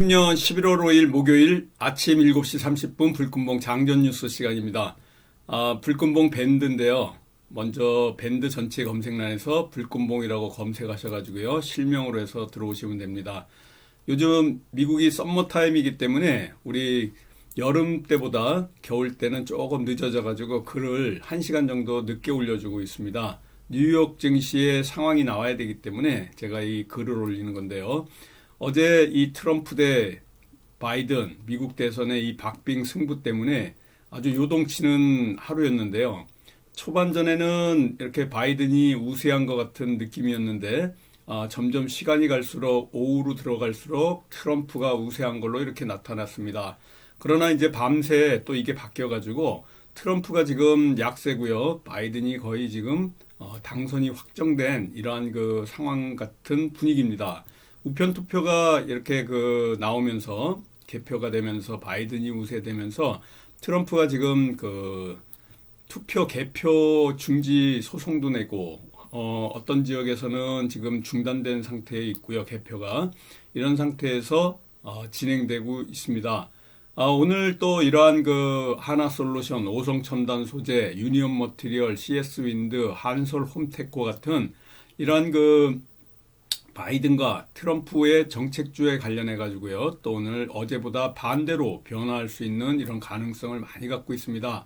2020년 11월 5일 목요일 아침 7시 30분 불금봉 장전 뉴스 시간입니다. 불금봉 밴드인데요. 먼저 밴드 전체 검색란에서 불금봉이라고 검색하셔가지고요. 실명으로 해서 들어오시면 됩니다. 요즘 미국이 썸머 타임이기 때문에 우리 여름 때보다 겨울 때는 조금 늦어져가지고 글을 1시간 정도 늦게 올려주고 있습니다. 뉴욕 증시의 상황이 나와야 되기 때문에 제가 이 글을 올리는 건데요. 어제 이 트럼프 대 바이든 미국 대선의 이 박빙 승부 때문에 아주 요동치는 하루였는데요. 초반전에는 이렇게 바이든이 우세한 것 같은 느낌이었는데 점점 시간이 갈수록 오후로 들어갈수록 트럼프가 우세한 걸로 이렇게 나타났습니다. 그러나 이제 밤새 또 이게 바뀌어가지고 트럼프가 지금 약세고요. 바이든이 거의 지금 당선이 확정된 이러한 그 상황 같은 분위기입니다. 우편 투표가 이렇게 나오면서 개표가 되면서 바이든이 우세되면서 트럼프가 지금 투표 개표 중지 소송도 내고 어떤 지역에서는 지금 중단된 상태에 있고요. 개표가 이런 상태에서 진행되고 있습니다. 오늘 또 이러한 하나솔루션, 오성첨단 소재, 유니온 머티리얼, CS 윈드, 한솔 홈테코 같은 이러한 바이든과 트럼프의 정책주에 관련해 가지고요. 또 오늘 어제보다 반대로 변화할 수 있는 이런 가능성을 많이 갖고 있습니다.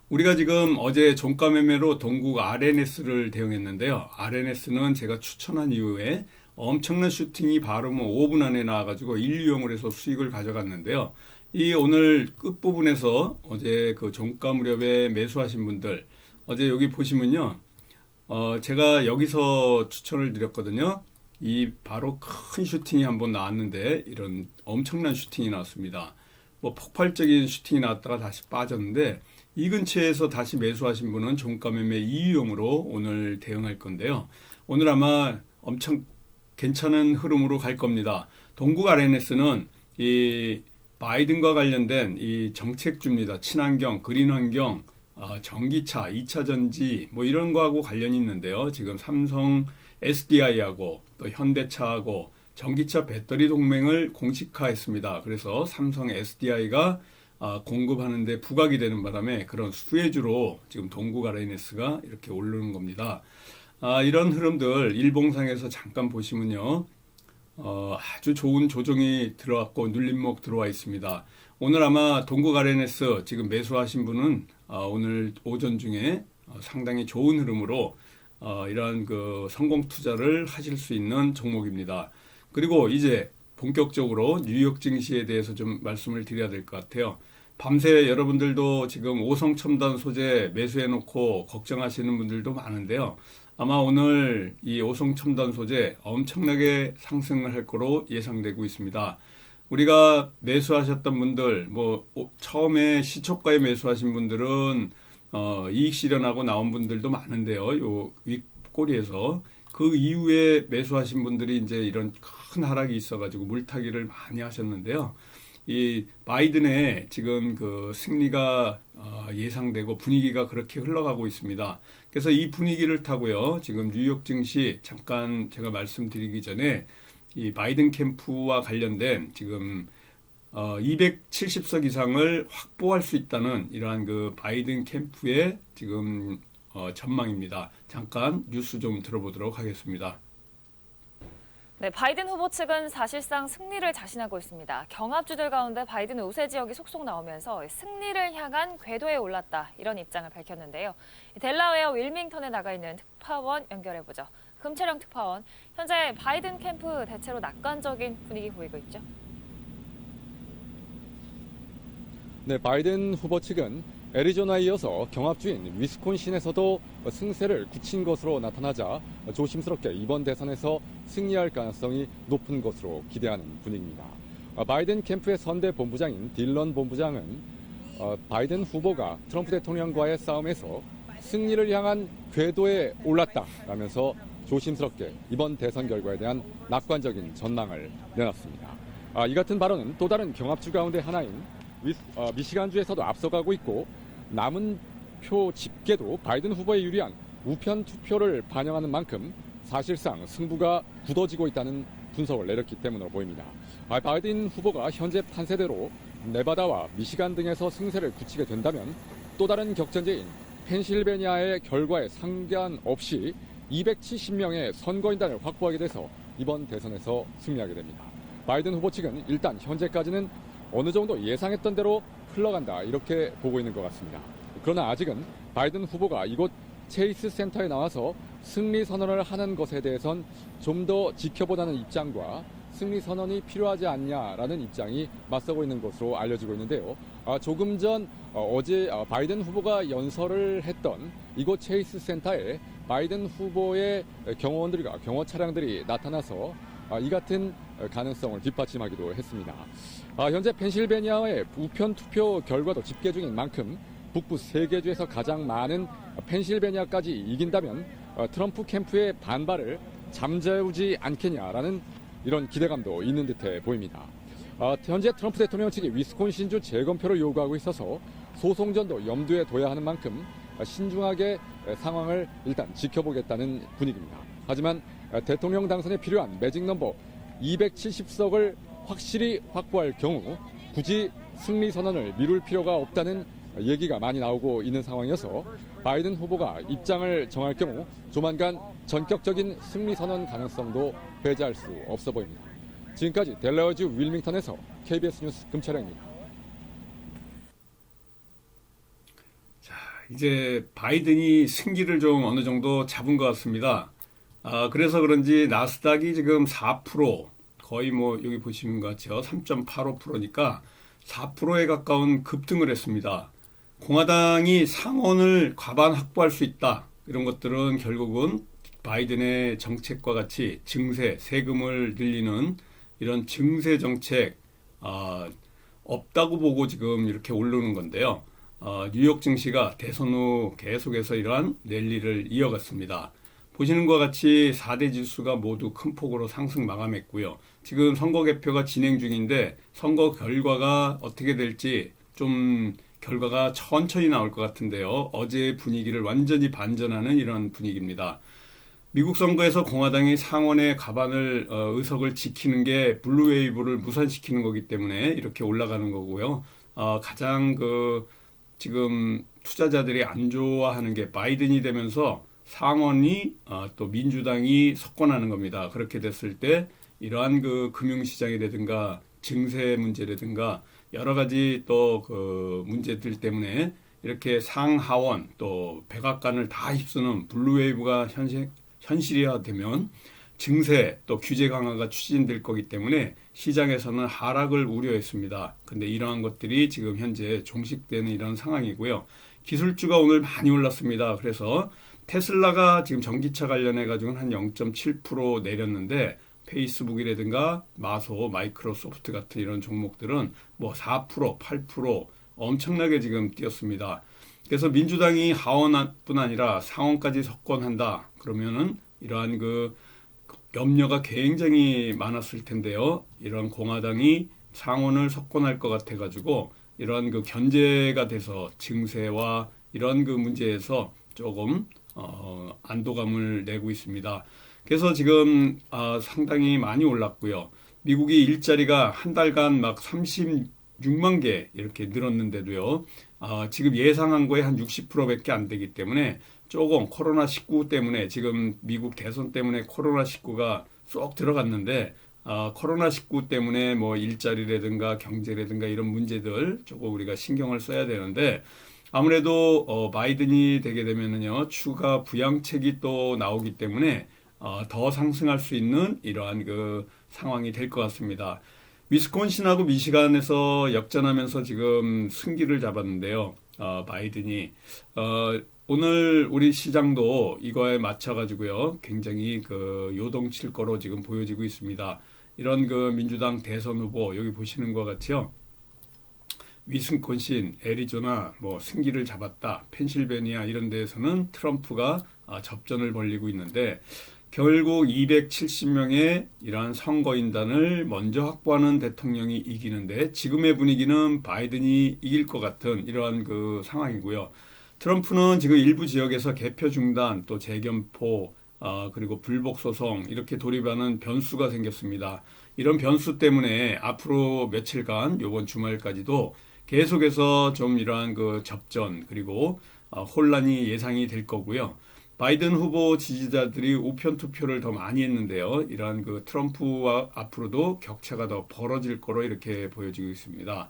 우리가 지금 어제 종가 매매로 동국 RNS를 대응했는데요. RNS는 제가 추천한 이후에 엄청난 슈팅이 바로 5분 안에 나와가지고 일류형을 해서 수익을 가져갔는데요. 이 오늘 끝부분에서 어제 종가 무렵에 매수하신 분들, 어제 여기 보시면요. 제가 여기서 추천을 드렸거든요. 이 바로 큰 슈팅이 한번 나왔는데 이런 엄청난 슈팅이 나왔습니다. 폭발적인 슈팅이 나왔다가 다시 빠졌는데 이 근처에서 다시 매수하신 분은 종가 매매 2유형으로 오늘 대응할 건데요. 오늘 아마 엄청 괜찮은 흐름으로 갈 겁니다. 동국 RNS는 이 바이든과 관련된 이 정책주입니다. 친환경, 그린 환경, 전기차, 2차 전지 이런 거하고 관련이 있는데요. 지금 삼성 SDI하고 또 현대차하고 전기차 배터리 동맹을 공식화했습니다. 그래서 삼성 SDI가 공급하는데 부각이 되는 바람에 그런 수혜주로 지금 동국 RNS가 이렇게 오르는 겁니다. 이런 흐름들 일봉상에서 잠깐 보시면요. 아주 좋은 조정이 들어왔고 눌림목 들어와 있습니다. 오늘 아마 동국 RNS 지금 매수하신 분은 오늘 오전 중에 상당히 좋은 흐름으로 이러한 성공 투자를 하실 수 있는 종목입니다. 그리고 이제 본격적으로 뉴욕 증시에 대해서 좀 말씀을 드려야 될 것 같아요. 밤새 여러분들도 지금 오성첨단 소재 매수해놓고 걱정하시는 분들도 많은데요. 아마 오늘 이 오성첨단 소재 엄청나게 상승을 할 거로 예상되고 있습니다. 우리가 매수하셨던 분들, 처음에 시초가에 매수하신 분들은 이익 실현하고 나온 분들도 많은데요. 요 윗꼬리에서 그 이후에 매수하신 분들이 이제 이런 큰 하락이 있어가지고 물타기를 많이 하셨는데요. 이 바이든의 지금 승리가 예상되고 분위기가 그렇게 흘러가고 있습니다. 그래서 이 분위기를 타고요. 지금 뉴욕 증시 잠깐 제가 말씀드리기 전에 이 바이든 캠프와 관련된 지금 270석 이상을 확보할 수 있다는 이러한 바이든 캠프의 지금 전망입니다. 잠깐 뉴스 좀 들어보도록 하겠습니다. 네, 바이든 후보 측은 사실상 승리를 자신하고 있습니다. 경합주들 가운데 바이든 우세 지역이 속속 나오면서 승리를 향한 궤도에 올랐다 이런 입장을 밝혔는데요. 델라웨어 윌밍턴에 나가 있는 특파원 연결해보죠. 금채령 특파원, 현재 바이든 캠프 대체로 낙관적인 분위기 보이고 있죠. 네, 바이든 후보 측은 애리조나에 이어서 경합주인 위스콘신에서도 승세를 굳힌 것으로 나타나자 조심스럽게 이번 대선에서 승리할 가능성이 높은 것으로 기대하는 분위기입니다. 바이든 캠프의 선대 본부장인 딜런 본부장은 바이든 후보가 트럼프 대통령과의 싸움에서 승리를 향한 궤도에 올랐다라면서 조심스럽게 이번 대선 결과에 대한 낙관적인 전망을 내놨습니다. 이 같은 발언은 또 다른 경합주 가운데 하나인 미시간주에서도 앞서가고 있고 남은 표 집계도 바이든 후보에 유리한 우편 투표를 반영하는 만큼 사실상 승부가 굳어지고 있다는 분석을 내렸기 때문으로 보입니다. 바이든 후보가 현재 판세대로 네바다와 미시간 등에서 승세를 굳히게 된다면 또 다른 격전지인 펜실베니아의 결과에 상관없이 270명의 선거인단을 확보하게 돼서 이번 대선에서 승리하게 됩니다. 바이든 후보 측은 일단 현재까지는 어느 정도 예상했던 대로 흘러간다 이렇게 보고 있는 것 같습니다. 그러나 아직은 바이든 후보가 이곳 체이스 센터에 나와서 승리 선언을 하는 것에 대해선 좀 더 지켜보자는 입장과 승리 선언이 필요하지 않냐라는 입장이 맞서고 있는 것으로 알려지고 있는데요. 조금 전 어제 바이든 후보가 연설을 했던 이곳 체이스 센터에 바이든 후보의 경호원들과 경호 차량들이 나타나서 이 같은 가능성을 뒷받침하기도 했습니다. 현재 펜실베니아의 우편 투표 결과도 집계 중인 만큼 북부 3개 주에서 가장 많은 펜실베니아까지 이긴다면 트럼프 캠프의 반발을 잠재우지 않겠냐라는 이런 기대감도 있는 듯해 보입니다. 현재 트럼프 대통령 측이 위스콘신주 재검표를 요구하고 있어서 소송전도 염두에 둬야 하는 만큼 신중하게 상황을 일단 지켜보겠다는 분위기입니다. 하지만 대통령 당선에 필요한 매직 넘버 270석을 확실히 확보할 경우 굳이 승리 선언을 미룰 필요가 없다는 얘기가 많이 나오고 있는 상황이어서 바이든 후보가 입장을 정할 경우 조만간 전격적인 승리 선언 가능성도 배제할 수 없어 보입니다. 지금까지 델라워주 윌밍턴에서 KBS 뉴스 금철영입니다. 자, 이제 바이든이 승기를 좀 어느 정도 잡은 것 같습니다. 그래서 그런지 나스닥이 지금 4%, 거의 뭐 여기 보시는 것 같죠. 3.85%니까 4%에 가까운 급등을 했습니다. 공화당이 상원을 과반 확보할 수 있다. 이런 것들은 결국은 바이든의 정책과 같이 증세, 세금을 늘리는 이런 증세 정책 없다고 보고 지금 이렇게 오르는 건데요. 뉴욕 증시가 대선 후 계속해서 이러한 랠리를 이어갔습니다. 보시는 것과 같이 4대 지수가 모두 큰 폭으로 상승 마감했고요. 지금 선거 개표가 진행 중인데 선거 결과가 어떻게 될지 좀 결과가 천천히 나올 것 같은데요. 어제의 분위기를 완전히 반전하는 이런 분위기입니다. 미국 선거에서 공화당이 상원의 과반을 의석을 지키는 게 블루웨이브를 무산시키는 거기 때문에 이렇게 올라가는 거고요. 가장 지금 투자자들이 안 좋아하는 게 바이든이 되면서 상원이 또 민주당이 석권하는 겁니다. 그렇게 됐을 때 이러한 금융시장이라든가 증세 문제라든가 여러 가지 또 문제들 때문에 이렇게 상하원 또 백악관을 다 휩쓰는 블루웨이브가 현실화되면 증세 또 규제 강화가 추진될 거기 때문에 시장에서는 하락을 우려했습니다. 근데 이러한 것들이 지금 현재 종식되는 이런 상황이고요. 기술주가 오늘 많이 올랐습니다. 그래서 테슬라가 지금 전기차 관련해 가지고는 한 0.7% 내렸는데 페이스북이라든가 마소, 마이크로소프트 같은 이런 종목들은 뭐 4%, 8% 엄청나게 지금 뛰었습니다. 그래서 민주당이 하원뿐 아니라 상원까지 석권한다. 그러면은 이러한 염려가 굉장히 많았을 텐데요. 이런 공화당이 상원을 석권할 것 같아 가지고 이러한 견제가 돼서 증세와 이런 문제에서 조금 안도감을 내고 있습니다. 그래서 지금 상당히 많이 올랐고요. 미국이 일자리가 한 달간 막 36만 개 이렇게 늘었는데도요. 지금 예상한 거에 한 60%밖에 안 되기 때문에 조금 코로나19 때문에 지금 미국 대선 때문에 코로나19가 쏙 들어갔는데 코로나19 때문에 뭐 일자리라든가 경제라든가 이런 문제들 조금 우리가 신경을 써야 되는데 아무래도 바이든이 되게 되면은요 추가 부양책이 또 나오기 때문에 더 상승할 수 있는 이러한 상황이 될 것 같습니다. 위스콘신하고 미시간에서 역전하면서 지금 승기를 잡았는데요. 바이든이 오늘 우리 시장도 이거에 맞춰가지고요 굉장히 요동칠 거로 지금 보여지고 있습니다. 이런 민주당 대선 후보 여기 보시는 것 같이요. 위스콘신, 애리조나 뭐 승기를 잡았다. 펜실베니아 이런 데에서는 트럼프가 접전을 벌이고 있는데 결국 270명의 이러한 선거인단을 먼저 확보하는 대통령이 이기는데 지금의 분위기는 바이든이 이길 것 같은 이러한 상황이고요. 트럼프는 지금 일부 지역에서 개표 중단 또 재검표 그리고 불복 소송 이렇게 돌입하는 변수가 생겼습니다. 이런 변수 때문에 앞으로 며칠간 요번 주말까지도 계속해서 좀 이러한 그 접전 그리고 혼란이 예상이 될 거고요. 바이든 후보 지지자들이 우편 투표를 더 많이 했는데요. 이러한 그 트럼프와 앞으로도 격차가 더 벌어질 거로 이렇게 보여지고 있습니다.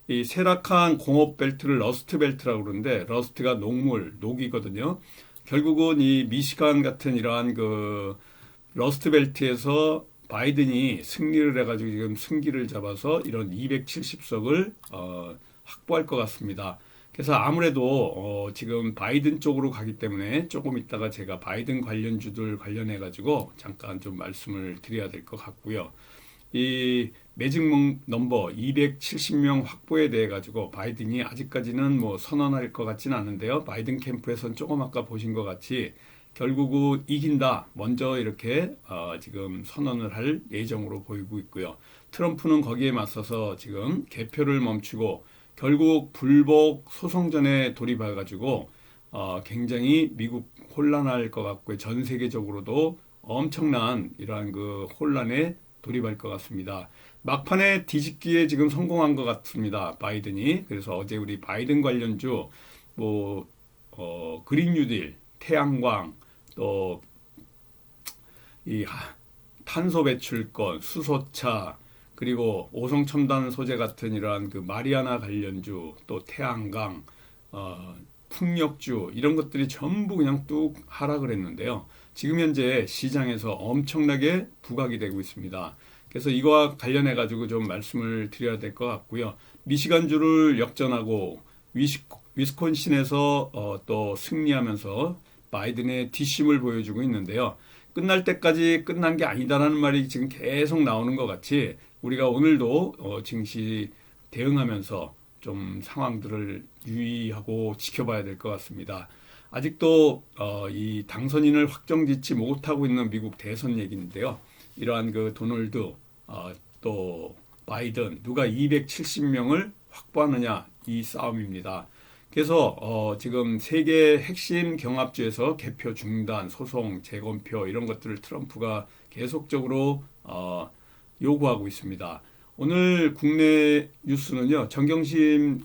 이 쇠락한 공업 벨트를 러스트 벨트라고 그러는데 러스트가 녹물, 녹이거든요. 결국은 이 미시간 같은 이러한 그 러스트 벨트에서 바이든이 승리를 해가지고 지금 승기를 잡아서 이런 270석을 확보할 것 같습니다. 그래서 아무래도 지금 바이든 쪽으로 가기 때문에 조금 있다가 제가 바이든 관련주들 관련해가지고 잠깐 좀 말씀을 드려야 될 것 같고요. 이 매직 넘버 270명 확보에 대해 가지고 바이든이 아직까지는 뭐 선언할 것 같지는 않은데요. 바이든 캠프에서는 조금 아까 보신 것 같이 결국은 이긴다. 먼저 이렇게 지금 선언을 할 예정으로 보이고 있고요. 트럼프는 거기에 맞서서 지금 개표를 멈추고 결국 불복 소송전에 돌입해 가지고 굉장히 미국 혼란할 것 같고요. 전 세계적으로도 엄청난 이러한 그 혼란에 돌입할 것 같습니다. 막판에 뒤집기에 지금 성공한 것 같습니다. 바이든이. 그래서 어제 우리 바이든 관련주 뭐 그린 뉴딜, 태양광, 또 이 탄소 배출권, 수소차, 그리고 오성 첨단 소재 같은 이러한 그 마리아나 관련주, 또 태양광, 풍력주 이런 것들이 전부 그냥 뚝 하락을 했는데요. 지금 현재 시장에서 엄청나게 부각이 되고 있습니다. 그래서 이거와 관련해 가지고 좀 말씀을 드려야 될 것 같고요. 미시간주를 역전하고 위스콘신에서 또 승리하면서 바이든의 뒷심을 보여주고 있는데요. 끝날 때까지 끝난 게 아니다라는 말이 지금 계속 나오는 것 같이 우리가 오늘도 증시 대응하면서 좀 상황들을 유의하고 지켜봐야 될 것 같습니다. 아직도 이 당선인을 확정짓지 못하고 있는 미국 대선 얘기인데요. 이러한 그 도널드 또 바이든 누가 270명을 확보하느냐 이 싸움입니다. 그래서 지금 세계 핵심 경합주에서 개표 중단, 소송, 재검표 이런 것들을 트럼프가 계속적으로 요구하고 있습니다. 오늘 국내 뉴스는요. 정경심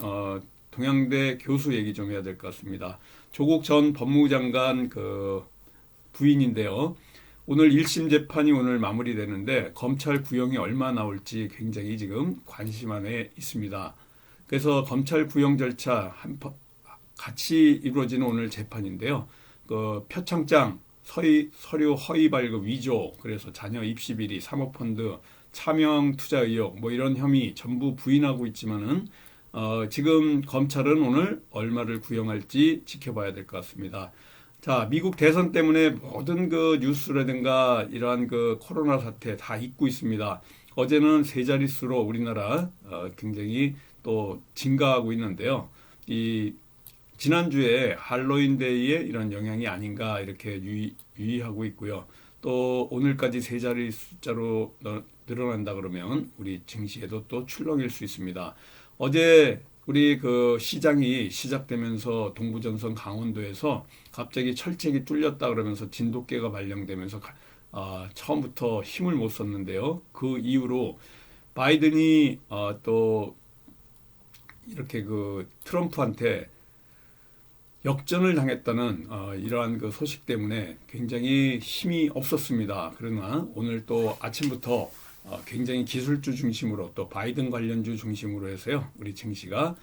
동양대 교수 얘기 좀 해야 될 것 같습니다. 조국 전 법무부 장관 그 부인인데요. 오늘 1심 재판이 오늘 마무리되는데 검찰 구형이 얼마 나올지 굉장히 지금 관심 안에 있습니다. 그래서 검찰 구형 절차 같이 이루어지는 오늘 재판인데요. 그 표창장, 서류 허위 발급 위조, 그래서 자녀 입시 비리, 사모펀드, 차명 투자 의혹, 뭐 이런 혐의 전부 부인하고 있지만은 지금 검찰은 오늘 얼마를 구형할지 지켜봐야 될 것 같습니다. 자, 미국 대선 때문에 모든 그 뉴스라든가 이러한 그 코로나 사태 다 잊고 있습니다. 어제는 세 자릿수로 우리나라 굉장히 또 증가하고 있는데요. 이 지난주에 할로윈데이의 이런 영향이 아닌가 이렇게 유의하고 있고요. 또 오늘까지 세 자리 숫자로 늘어난다 그러면 우리 증시에도 또 출렁일 수 있습니다. 어제 우리 그 시장이 시작되면서 동부전선 강원도에서 갑자기 철책이 뚫렸다 그러면서 진돗개가 발령되면서 처음부터 힘을 못 썼는데요. 그 이후로 바이든이 또 이렇게 그 트럼프한테 역전을 당했다는 이러한 그 소식 때문에 굉장히 힘이 없었습니다. 그러나 오늘 또 아침부터 굉장히 기술주 중심으로 또 바이든 관련주 중심으로 해서요. 우리 증시가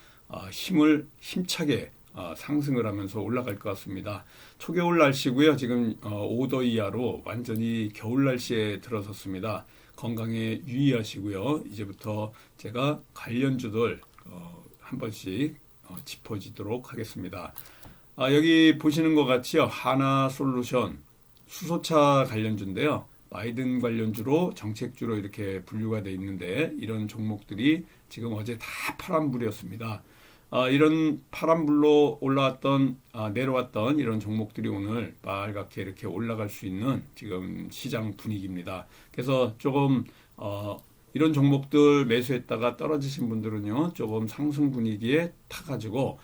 힘차게 상승을 하면서 올라갈 것 같습니다. 초겨울 날씨고요. 지금 5도 이하로 완전히 겨울 날씨에 들어섰습니다. 건강에 유의하시고요. 이제부터 제가 관련주들 한 번씩 짚어지도록 하겠습니다. 여기 보시는 것 같이요. 하나솔루션 수소차 관련주인데요. 바이든 관련주로 정책주로 이렇게 분류가 되어 있는데 이런 종목들이 지금 어제 다 파란불이었습니다. 이런 파란불로 올라왔던 내려왔던 이런 종목들이 오늘 빨갛게 이렇게 올라갈 수 있는 지금 시장 분위기입니다. 그래서 조금 이런 종목들 매수했다가 떨어지신 분들은요 조금 상승 분위기에 타가지고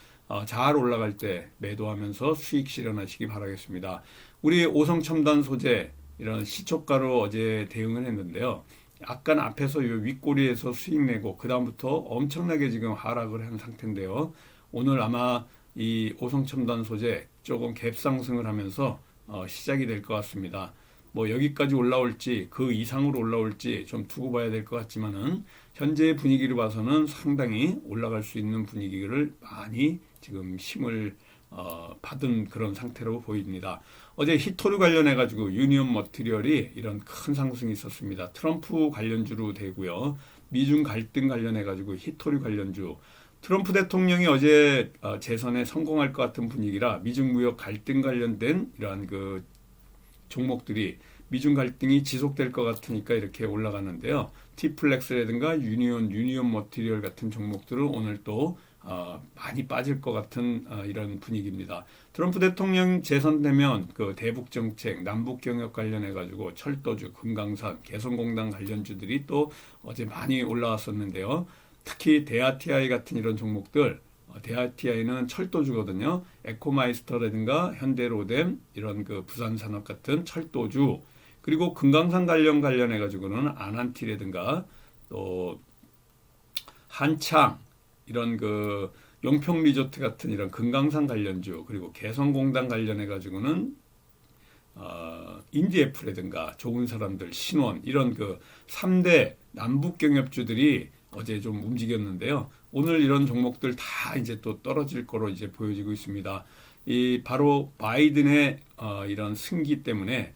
잘 올라갈 때 매도하면서 수익 실현하시기 바라겠습니다. 우리 오성첨단 소재 이런 시초가로 어제 대응을 했는데요. 약간 앞에서 이 윗꼬리에서 수익 내고 그 다음부터 엄청나게 지금 하락을 한 상태인데요. 오늘 아마 이 오성첨단 소재 조금 갭 상승을 하면서 시작이 될 것 같습니다. 뭐 여기까지 올라올지 그 이상으로 올라올지 좀 두고 봐야 될 것 같지만은 현재 분위기를 봐서는 상당히 올라갈 수 있는 분위기를 많이 지금 힘을 받은 그런 상태로 보입니다. 어제 히토류 관련해 가지고 유니온 머티리얼이 이런 큰 상승이 있었습니다. 트럼프 관련주로 되고요. 미중 갈등 관련해 가지고 히토류 관련주. 트럼프 대통령이 어제 재선에 성공할 것 같은 분위기라 미중 무역 갈등 관련된 이러한 그 종목들이 미중 갈등이 지속될 것 같으니까 이렇게 올라가는데요. 티플렉스라든가 유니온 머티리얼 같은 종목들은 오늘 또 많이 빠질 것 같은 이런 분위기입니다. 트럼프 대통령 재선되면 그 대북 정책, 남북 경협 관련해 가지고 철도주, 금강산, 개성공단 관련주들이 또 어제 많이 올라왔었는데요. 특히 대아TI 같은 이런 종목들, 대아TI는 철도주거든요. 에코마이스터라든가 현대로뎀 이런 그 부산산업 같은 철도주, 그리고 금강산 관련해 가지고는 아난티라든가 또 한창 이런 그 용평 리조트 같은 이런 금강산 관련주, 그리고 개성공단 관련해 가지고는 인디애프라든가 좋은 사람들, 신원 이런 그 3대 남북 경협주들이 어제 좀 움직였는데요. 오늘 이런 종목들 다 이제 또 떨어질 거로 이제 보여지고 있습니다. 이 바로 바이든의 이런 승기 때문에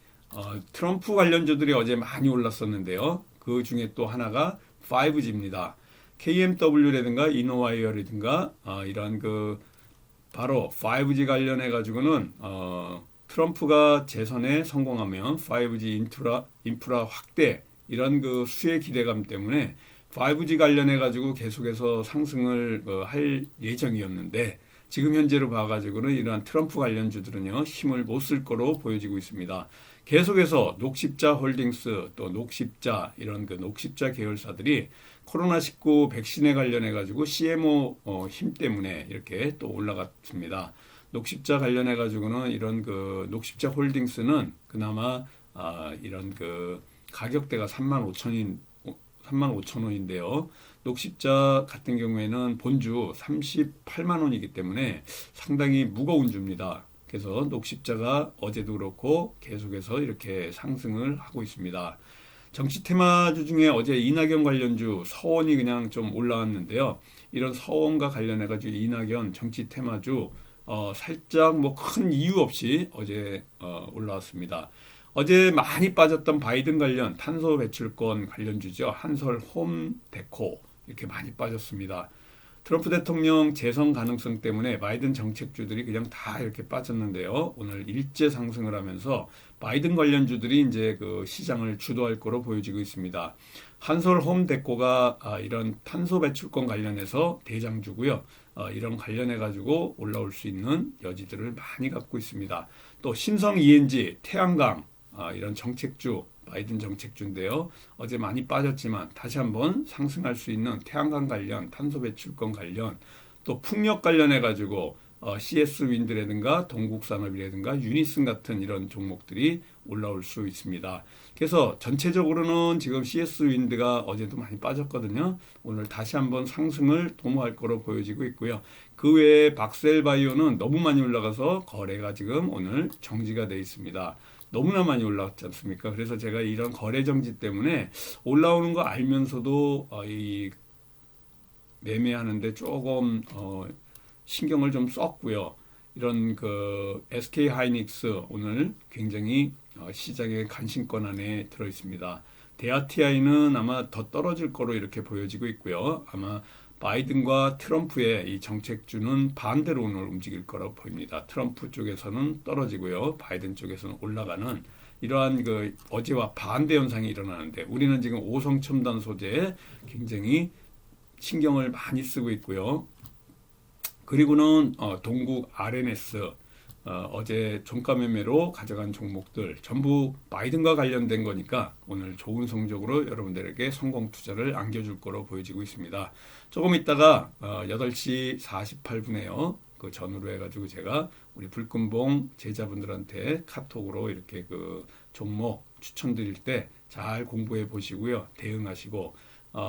트럼프 관련주들이 어제 많이 올랐었는데요. 그 중에 또 하나가 5G입니다. KMW라든가 이노와이어라든가 이런 그 바로 5G 관련해 가지고는 트럼프가 재선에 성공하면 5G 인프라 확대 이런 그 수혜 기대감 때문에 5G 관련해 가지고 계속해서 상승을 할 예정이었는데 지금 현재로 봐가지고는 이러한 트럼프 관련주들은요 힘을 못 쓸 거로 보여지고 있습니다. 계속해서 녹십자 홀딩스 또 녹십자 이런 그 녹십자 계열사들이 코로나19 백신에 관련해 가지고 CMO 힘 때문에 이렇게 또 올라갔습니다. 녹십자 관련해 가지고는 이런 그 녹십자 홀딩스는 그나마 이런 그 가격대가 35,000원인데요. 녹십자 같은 경우에는 본주 38만 원이기 때문에 상당히 무거운 주입니다. 그래서 녹십자가 어제도 그렇고 계속해서 이렇게 상승을 하고 있습니다. 정치 테마주 중에 어제 이낙연 관련주 서원이 그냥 좀 올라왔는데요. 이런 서원과 관련해 가지고 이낙연 정치 테마주 살짝 뭐 큰 이유 없이 어제 올라왔습니다. 어제 많이 빠졌던 바이든 관련 탄소 배출권 관련주죠. 한솔 홈데코 이렇게 많이 빠졌습니다. 트럼프 대통령 재선 가능성 때문에 바이든 정책주들이 그냥 다 이렇게 빠졌는데요. 오늘 일제 상승을 하면서 바이든 관련주들이 이제 그 시장을 주도할 거로 보여지고 있습니다. 한솔 홈데코가 이런 탄소 배출권 관련해서 대장주고요. 이런 관련해 가지고 올라올 수 있는 여지들을 많이 갖고 있습니다. 또 신성 ENG, 태양광 이런 정책주, 바이든 정책주인데요. 어제 많이 빠졌지만 다시 한번 상승할 수 있는 태양광 관련, 탄소 배출권 관련, 또 풍력 관련해 가지고 CS 윈드라든가 동국산업이라든가 유니슨 같은 이런 종목들이 올라올 수 있습니다. 그래서 전체적으로는 지금 CS 윈드가 어제도 많이 빠졌거든요. 오늘 다시 한번 상승을 도모할 거로 보여지고 있고요. 그 외에 박셀바이오는 너무 많이 올라가서 거래가 지금 오늘 정지가 돼 있습니다. 너무나 많이 올라왔지 않습니까? 그래서 제가 이런 거래 정지 때문에 올라오는 거 알면서도 이 매매하는데 조금 신경을 좀 썼고요. 이런 그 SK 하이닉스 오늘 굉장히 시장의 관심권 안에 들어 있습니다. 대아TI는 아마 더 떨어질 거로 이렇게 보여지고 있고요. 아마 바이든과 트럼프의 이 정책주는 반대로 오늘 움직일 거라고 보입니다. 트럼프 쪽에서는 떨어지고요. 바이든 쪽에서는 올라가는 이러한 그 어제와 반대 현상이 일어나는데 우리는 지금 오성첨단 소재에 굉장히 신경을 많이 쓰고 있고요. 그리고는 동국 RNS 어제 종가 매매로 가져간 종목들 전부 바이든과 관련된 거니까 오늘 좋은 성적으로 여러분들에게 성공 투자를 안겨줄 거로 보여지고 있습니다. 조금 있다가 8시 48분에요. 그 전후로 해가지고 제가 우리 불금봉 제자분들한테 카톡으로 이렇게 그 종목 추천드릴 때 잘 공부해 보시고요. 대응하시고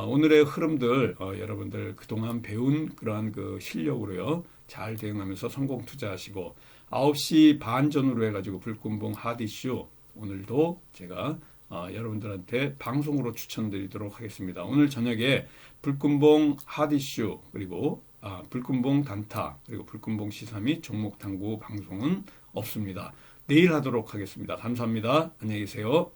오늘의 흐름들 여러분들 그동안 배운 그러한 그 실력으로요. 잘 대응하면서 성공 투자하시고 9시 반 전후로 해가지고 불금봉 핫이슈 오늘도 제가 여러분들한테 방송으로 추천드리도록 하겠습니다. 오늘 저녁에 불금봉 핫이슈 그리고 불금봉 단타 그리고 불금봉 시사 및 종목 탐구 방송은 없습니다. 내일 하도록 하겠습니다. 감사합니다. 안녕히 계세요.